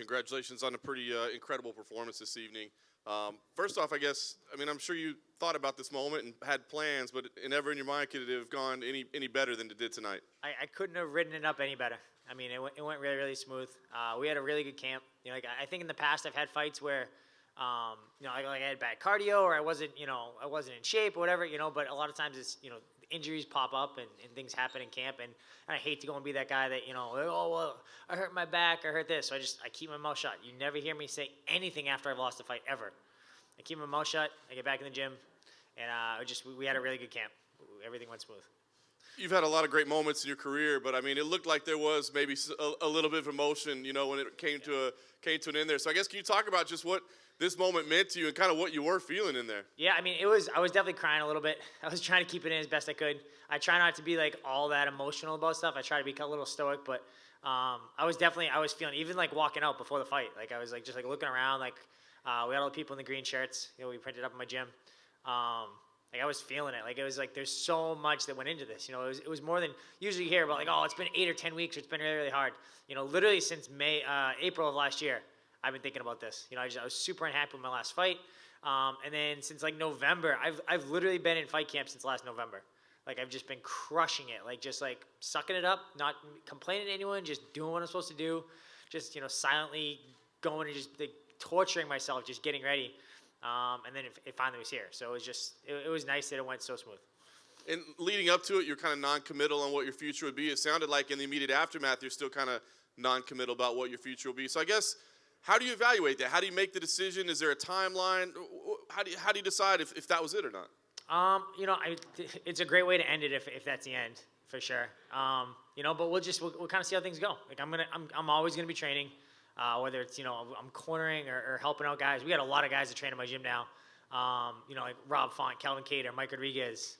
Congratulations on a pretty incredible performance this evening. First off, I'm sure you thought about this moment and had plans, but never in your mind could it have gone any better than it did tonight? I couldn't have written it up any better. I mean, it went really, really smooth. We had a really good camp. I think in the past I've had fights where, I had bad cardio or I wasn't in shape or whatever, but a lot of times it's, injuries pop up and things happen in camp. And I hate to go and be that guy that, oh, well, I hurt my back, I hurt this. So I keep my mouth shut. You never hear me say anything after I've lost a fight, ever. I keep my mouth shut. I get back in the gym. And we had a really good camp. Everything went smooth. You've had a lot of great moments in your career, but it looked like there was maybe a little bit of emotion, when it came to an end there. So I guess can you talk about just what this moment meant to you and kind of what you were feeling in there? Yeah, I was definitely crying a little bit. I was trying to keep it in as best I could. I try not to be like all that emotional about stuff. I try to be a little stoic, but I was feeling, even like walking out before the fight, like I was just looking around, we had all the people in the green shirts, we printed up in my gym. I was feeling it. It was there's so much that went into this. It was more than usually you hear about it's been 8 or 10 weeks. Or it's been really, really hard. Literally since April of last year, I've been thinking about this. I was super unhappy with my last fight. And then since November, I've literally been in fight camp since last November. I've just been crushing it. Just sucking it up, not complaining to anyone, just doing what I'm supposed to do. Just, silently going and just torturing myself, just getting ready. And then it finally was here. So it was nice that it went so smooth. And leading up to it, you're kind of non-committal on what your future would be. It sounded like in the immediate aftermath, you're still kind of non-committal about what your future will be. So I guess, how do you evaluate that? How do you make the decision? Is there a timeline? How do you decide if that was it or not? It's a great way to end it if that's the end, for sure. But we'll kind of see how things go. I'm always gonna be training. Whether it's, I'm cornering or helping out guys. We got a lot of guys that train in my gym now. Like Rob Font, Calvin Cater, Mike Rodriguez,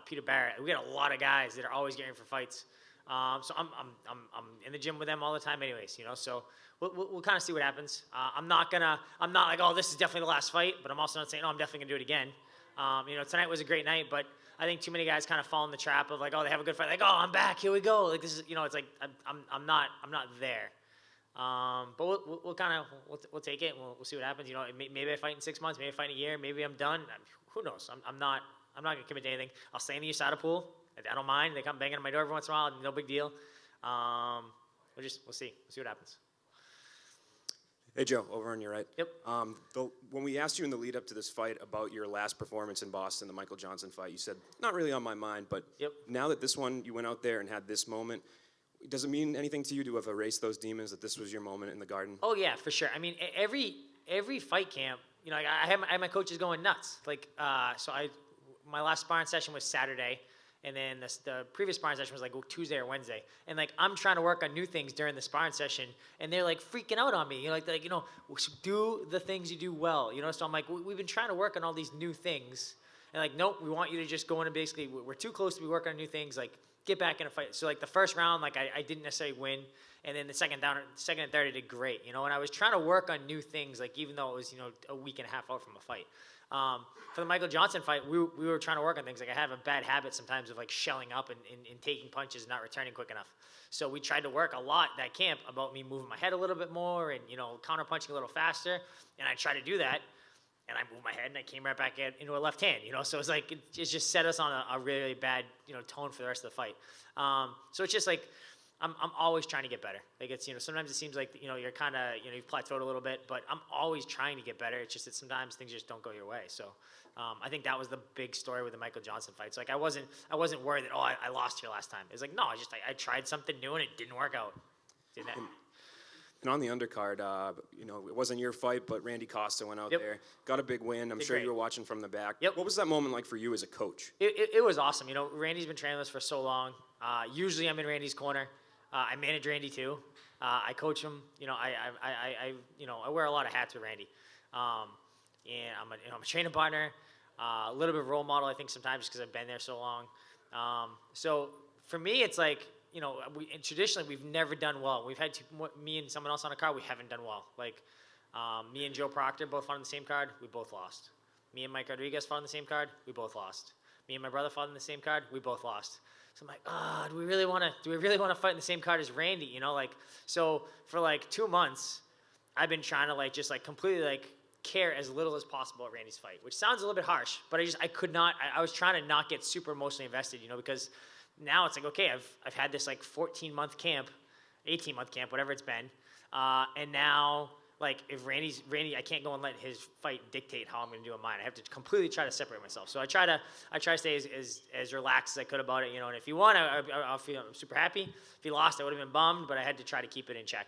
Peter Barrett. We got a lot of guys that are always getting for fights. So I'm in the gym with them all the time anyways, so we'll kind of see what happens. I'm not like, oh, this is definitely the last fight, but I'm also not saying, oh, I'm definitely gonna do it again. Tonight was a great night, but I think too many guys kind of fall in the trap of oh, they have a good fight. Oh, I'm back, here we go. This is, it's I'm not there. But we'll take it and we'll see what happens. Maybe I fight in 6 months, maybe I fight in a year, maybe I'm done. Who knows? I'm not gonna commit to anything. I'll stay in the USADA pool. I don't mind. They come banging on my door every once in a while. No big deal. We'll see. We'll see what happens. Hey Joe, over on your right. Yep. When we asked you in the lead up to this fight about your last performance in Boston, the Michael Johnson fight, you said not really on my mind. But yep. Now that this one, you went out there and had this moment. Does it mean anything to you to have erased those demons, that this was your moment in the Garden? Oh, yeah, for sure. Every fight camp, I had my coaches going nuts. My last sparring session was Saturday, and then the previous sparring session was Tuesday or Wednesday. And I'm trying to work on new things during the sparring session, and they're freaking out on me. Do the things you do well. So I'm we've been trying to work on all these new things, and nope, we want you to just go in and basically, we're too close to be working on new things. Get back in a fight. So the first round, I didn't necessarily win, and then the second and third I did great, and I was trying to work on new things, even though it was a week and a half out from a fight. For the Michael Johnson fight, we were trying to work on things. I have a bad habit sometimes of shelling up and taking punches and not returning quick enough. So we tried to work a lot that camp about me moving my head a little bit more and counter punching a little faster, and I tried to do that. And I moved my head, and I came right back into a left hand, So it's it just set us on a really, really bad, tone for the rest of the fight. So it's just I'm always trying to get better. It's, sometimes it seems you're kind of, you've plateaued a little bit, but I'm always trying to get better. It's just that sometimes things just don't go your way. So I think that was the big story with the Michael Johnson fight. So I wasn't worried that, I lost here last time. It's no, I tried something new and it didn't work out. And on the undercard, it wasn't your fight, but Randy Costa went out there, got a big win. I'm sure you were watching from the back. Yep. What was that moment like for you as a coach? It was awesome. Randy's been training with us for so long. Usually I'm in Randy's corner. I manage Randy too. I coach him. I wear a lot of hats with Randy. And I'm a training partner, a little bit of role model, I think, sometimes just because I've been there so long. So for me, it's traditionally we've never done well. We've had me and someone else on a card, we haven't done well. Me and Joe Proctor both fought on the same card, we both lost. Me and Mike Rodriguez fought on the same card, we both lost. Me and my brother fought on the same card, we both lost. So I'm do we really want to fight in the same card as Randy? So for 2 months, I've been trying to like just like completely like care as little as possible at Randy's fight, which sounds a little bit harsh, but I could not. I was trying to not get super emotionally invested, because now it's like, okay, I've had this like 14-month camp, 18-month camp, whatever it's been, and now like if Randy, I can't go and let his fight dictate how I'm going to do in mine. I have to completely try to separate myself. So I try to stay as relaxed as I could about it, And if he won, I'll feel super happy. If he lost, I would have been bummed, but I had to try to keep it in check.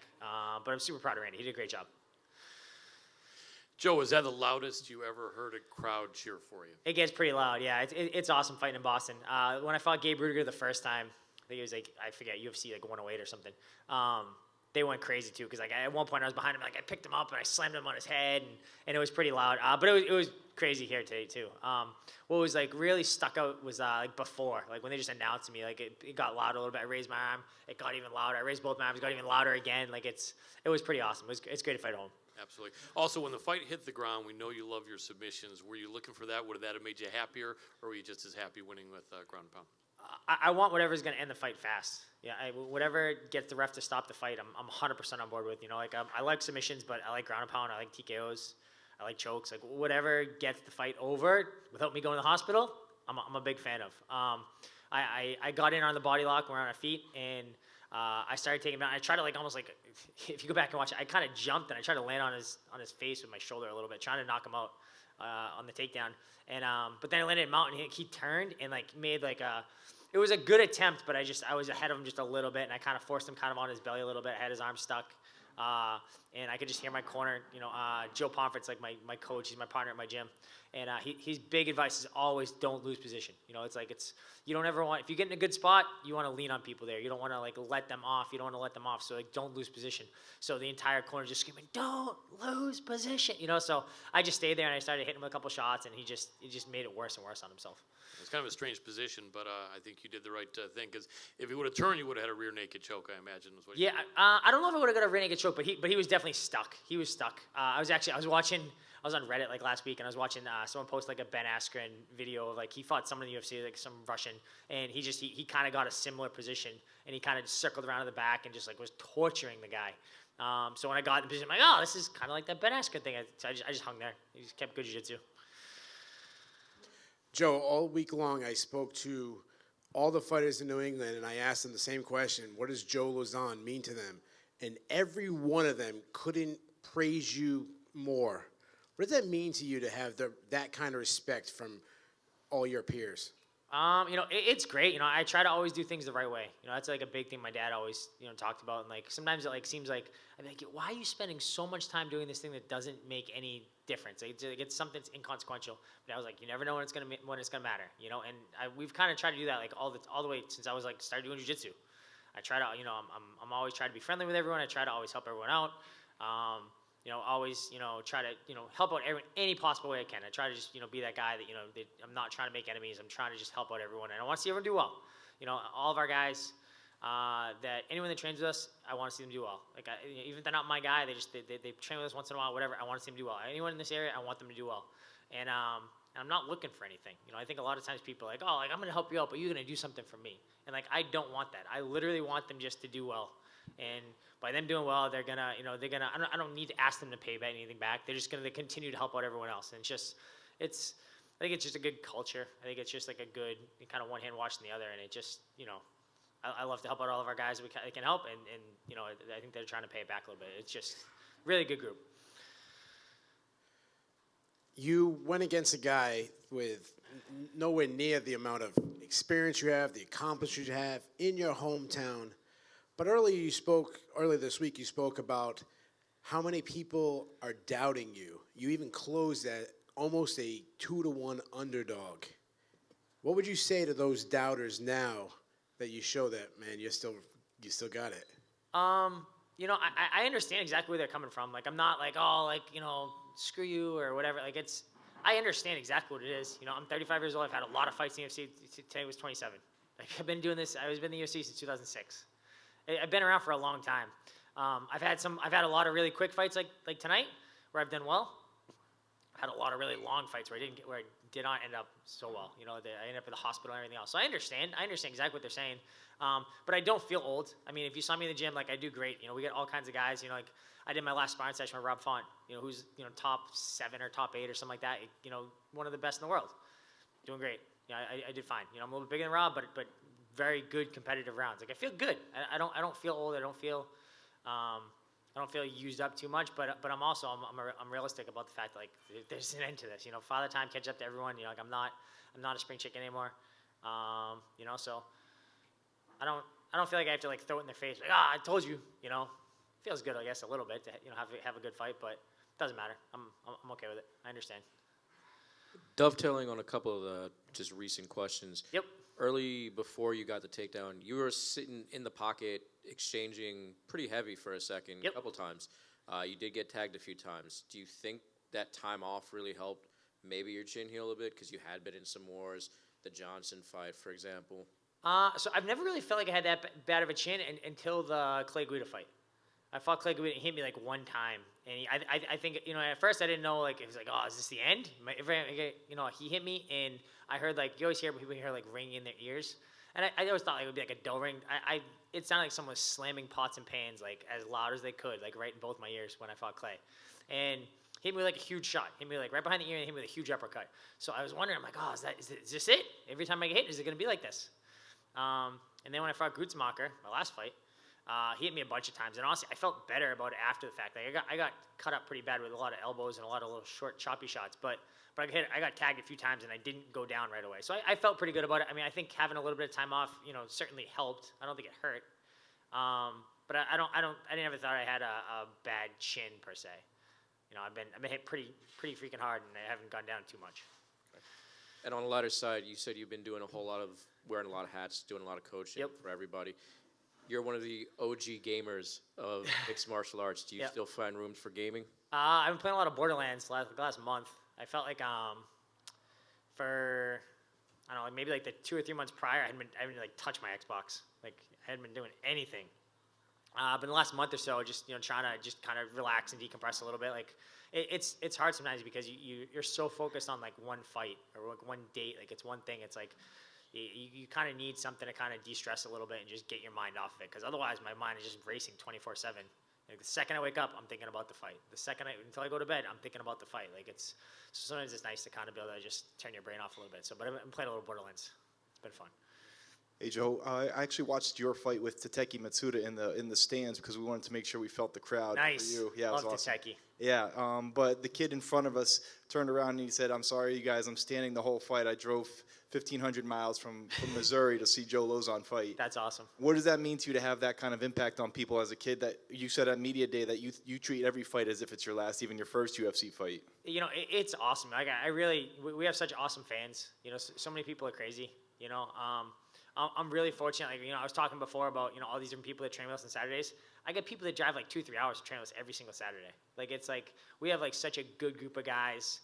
But I'm super proud of Randy. He did a great job. Joe, is that the loudest you ever heard a crowd cheer for you? It gets pretty loud, yeah. It's awesome fighting in Boston. When I fought Gabe Rudiger the first time, I think it was like, I forget, UFC like 108 or something. They went crazy too, because like at one point I was behind him, like I picked him up and I slammed him on his head, and it was pretty loud. But it was crazy here today too. What was like really stuck out was like before, like when they just announced me, like it got loud a little bit. I raised my arm, it got even louder. I raised both my arms, it got even louder again. Like it was pretty awesome. It's great to fight at home. Absolutely. Also, when the fight hit the ground, we know you love your submissions. Were you looking for that? Would that have made you happier, or were you just as happy winning with ground and pound? I want whatever's going to end the fight fast. Yeah, whatever gets the ref to stop the fight, I'm 100% on board with. Like I like submissions, but I like ground and pound. I like TKOs. I like chokes. Like whatever gets the fight over without me going to the hospital, I'm a big fan of. I got in on the body lock, we're on our feet, and I started taking him down. I tried to like almost like, if you go back and watch it, I kind of jumped and I tried to land on his face with my shoulder a little bit, trying to knock him out on the takedown. And but then I landed him out, and he turned and like made like it was a good attempt, but I was ahead of him just a little bit, and I kind of forced him kind of on his belly a little bit. I had his arm stuck, and I could just hear my corner. Joe Pomfret's like my coach. He's my partner at my gym, and his big advice is always don't lose position. It's you don't ever want, if you get in a good spot, you want to lean on people there. You don't want to like let them off. You don't want to let them off. So like don't lose position. So the entire corner just screaming, don't lose position. So I just stayed there and I started hitting him a couple shots, and he just made it worse and worse on himself. It's kind of a strange position, but I think you did the right thing, because if he would have turned, you would have had a rear naked choke, I imagine. Was what yeah, I don't know if I would have got a rear naked choke, but he was definitely stuck. He was stuck. I was on Reddit like last week, and I was watching someone post like a Ben Askren video of like he fought someone in the UFC, like some Russian, and he kind of got a similar position, and he kind of circled around to the back and just like was torturing the guy. So when I got in the position, I'm like, oh, this is kind of like that Ben Askren thing. So I just hung there. He just kept good jiu-jitsu. Joe, all week long I spoke to all the fighters in New England, and I asked them the same question: what does Joe Lauzon mean to them? And every one of them couldn't praise you more. What does that mean to you to have that kind of respect from all your peers? It's great. I try to always do things the right way. That's like a big thing my dad always, talked about. And like sometimes it like seems like I'm like, why are you spending so much time doing this thing that doesn't make any difference? It's something that's inconsequential. But I was like, you never know when it's gonna matter. And we've kind of tried to do that like all the way since I was like started doing jiu-jitsu. I try to, I'm always trying to be friendly with everyone. I try to always help everyone out. Always, try to, help out everyone any possible way I can. I try to just, be that guy that, I'm not trying to make enemies. I'm trying to just help out everyone. And I want to see everyone do well. All of our guys, that anyone that trains with us, I want to see them do well. Like, even if they're not my guy, they train with us once in a while, whatever. I want to see them do well. Anyone in this area, I want them to do well. And I'm not looking for anything. I think a lot of times people are like, oh, like I'm going to help you out, but you're going to do something for me. And like, I don't want that. I literally want them just to do well. And by them doing well, they're gonna, I don't need to ask them to pay anything back. They're just gonna continue to help out everyone else. And I think it's just a good culture. I think it's just like a good kind of one hand washing the other. And it just, I love to help out all of our guys we can help. And I think they're trying to pay it back a little bit. It's just really good group. You went against a guy with nowhere near the amount of experience you have, the accomplishments you have in your hometown. But earlier this week, you spoke about how many people are doubting you. You even closed at almost a 2-1 underdog. What would you say to those doubters now that you show that, man, you still got it? I understand exactly where they're coming from. Like, I'm not like, oh, like, screw you or whatever. Like, I understand exactly what it is. I'm 35 years old. I've had a lot of fights in the UFC. Today was 27. Like, I've been doing this. I've been in the UFC since 2006. I've been around for a long time. I've had a lot of really quick fights like tonight where I've done well. I've had a lot of really long fights where I did not end up so well. I ended up in the hospital and everything else. So I understand exactly what they're saying. But I don't feel old. I mean, if you saw me in the gym, like I do great. We get all kinds of guys. Like I did my last sparring session with Rob Font, who's, top 7 or top 8 or something like that. One of the best in the world. Doing great. I did fine. I'm a little bit bigger than Rob, but very good competitive rounds. Like I feel good. I don't feel old. I don't feel used up too much. But I'm also I'm realistic about the fact that, like, there's an end to this. Father time catch up to everyone. Like I'm not a spring chicken anymore. So I don't feel like I have to like throw it in their face. Like, I told you. Feels good, I guess, a little bit to have a good fight, but it doesn't matter. I'm okay with it. I understand. Dovetailing on a couple of the just recent questions. Yep. Early before you got the takedown, you were sitting in the pocket exchanging pretty heavy for a second, Yep. a couple times. You did get tagged a few times. Do you think that time off really helped maybe your chin heal a bit because you had been in some wars, the Johnson fight, for example? So I've never really felt like I had that bad of a chin until the Clay Guida fight. I fought Clay Guida, and he hit me like one time, and I think at first I didn't know, like, it was like, oh, is this the end? He hit me, and I heard, like, you always hear people hear like ringing in their ears, and I always thought like, it would be like a dull ring. It sounded like someone was slamming pots and pans like as loud as they could, like right in both my ears when I fought Clay, and he hit me with like a huge shot. Hit me like right behind the ear and hit me with a huge uppercut. So I was wondering, I'm like, oh, is this it? Every time I get hit, is it gonna be like this? And then when I fought Grutzmacher, my last fight, he hit me a bunch of times, and honestly, I felt better about it after the fact. Like I got cut up pretty bad with a lot of elbows and a lot of little short, choppy shots, but I got tagged a few times, and I didn't go down right away. So I felt pretty good about it. I mean, I think having a little bit of time off, certainly helped. I don't think it hurt, but I never thought I had a bad chin per se. I've been hit pretty freaking hard, and I haven't gone down too much. And on the latter side, you said you've been doing wearing a lot of hats, doing a lot of coaching Yep. for everybody. You're one of the OG gamers of mixed martial arts. Do you Yep. still find rooms for gaming? I've been playing a lot of Borderlands the last month. I felt like for I don't know, maybe like the 2 or 3 months prior, I hadn't like touched my Xbox. Like I hadn't been doing anything. But in the last month or so, just trying to just kind of relax and decompress a little bit. Like it's hard sometimes because you're so focused on like one fight or like one date. Like it's one thing. It's like you kind of need something to kind of de-stress a little bit and just get your mind off of it. Because otherwise, my mind is just racing 24/7. Like the second I wake up, I'm thinking about the fight. Until I go to bed, I'm thinking about the fight. Like so sometimes it's nice to kind of be able to just turn your brain off a little bit. But I'm playing a little Borderlands. It's been fun. Hey Joe, I actually watched your fight with Tateki Matsuda in the stands because we wanted to make sure we felt the crowd Nice. for you. Yeah, it was Love awesome. Tateki. Yeah, but the kid in front of us turned around and he said, "I'm sorry, you guys. I'm standing the whole fight. I drove 1,500 miles from Missouri to see Joe Lauzon fight." That's awesome. What does that mean to you to have that kind of impact on people as a kid? That you said at media day that you treat every fight as if it's your last, even your first UFC fight. It's awesome. Like we have such awesome fans. So many people are crazy. I'm really fortunate. Like, I was talking before about, all these different people that train with us on Saturdays. I get people that drive like 2-3 hours to train with us every single Saturday. Like, it's like, we have like such a good group of guys,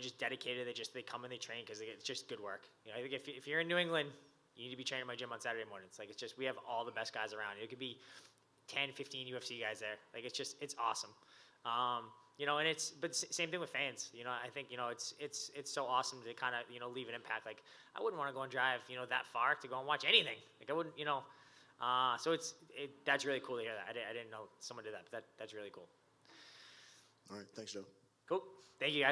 just dedicated. They come and they train because it's just good work. I think if you're in New England, you need to be training at my gym on Saturday mornings. Like, we have all the best guys around. It could be 10, 15 UFC guys there. Like, it's awesome. And same thing with fans. I think it's so awesome to kind of leave an impact. Like I wouldn't want to go and drive that far to go and watch anything. Like I wouldn't so that's really cool to hear that. I didn't know someone did that, but that's really cool. All right, thanks, Joe. Cool. Thank you guys.